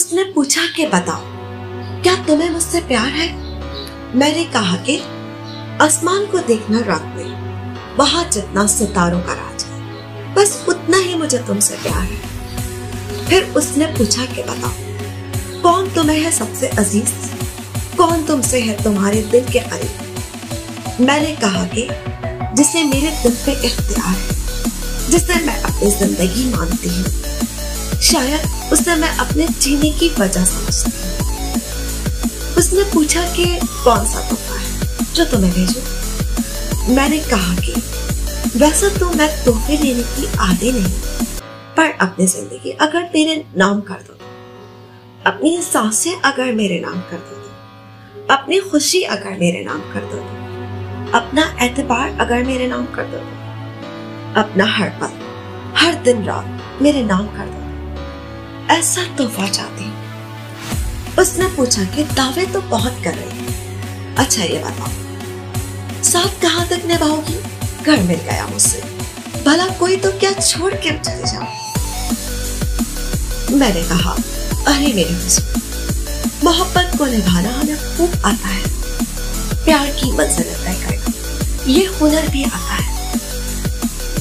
उसने पूछा कि बताओ, क्या तुम्हें मुझसे प्यार है? मैंने कहा कि आसमान को देखना रात में, वहां जितना सितारों का राज है, बस उतना ही मुझे तुमसे प्यार है। फिर उसने पूछा कि बताओ, कौन तुम्हें है सबसे अजीज? कौन तुमसे है तुम्हारे दिल के करीब? मैंने कहा कि जिसे मेरे दिल पे इख्तियार है, जिसे मैं अपनी जिंदगी मानती हूँ, शायद उसे मैं अपने जीने की वजह समझती हूँ। उसने पूछा कि कौन सा तोहफा है जो तुम्हें भेजूं? मैंने कहा कि वैसे तो मैं तोहफे लेने की आदी नहीं, पर अपनी जिंदगी अगर तेरे नाम कर दो, अपनी सांसें अगर मेरे नाम कर दो, अपनी खुशी अगर मेरे नाम कर दो, अपना एतबार अगर मेरे नाम कर दो, अपना हर पल हर दिन रात मेरे नाम कर दो, ऐसा तोहफा चाहती हूँ। उसने पूछा कि दावे तो बहुत कर रही है, अच्छा ये बताओ, साथ कहाँ तक निभाओगी? घर मिल गया मुझसे, भला कोई तो क्या छोड़ के चले जाओ? मैंने कहा, अरे मेरे हुस्न, मोहब्बत को निभाना हमें खूब आता है, प्यार की मंजिल तय करना ये हुनर भी आता है।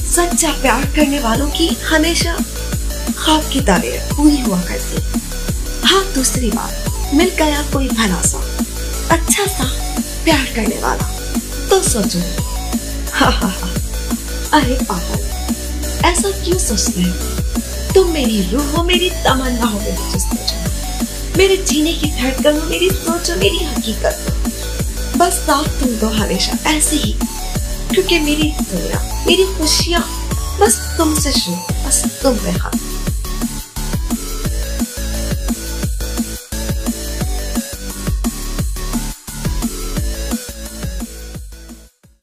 सच्चा प्यार करने वालों की हमेशा ख्वाब की ताबीर पूरी हुआ करती है। हाँ, दूसरी बात, मिल गया कोई भला सा अच्छा सा प्यार करने वाला तो सोचो, हा हा हा, अरे पागल, ऐसा क्यों सोचते हैं? तुम मेरी रूह हो, मेरी तमन्ना हो, मेरी जस्तजू, मेरे जीने की धड़कन हो, मेरी सोच हो, मेरी हकीकत हो। बस साथ तुम दो हमेशा ऐसे ही, क्योंकि मेरी दुनिया, मेरी खुशियां बस तुमसे शुरू, बस तुम पे खत्म।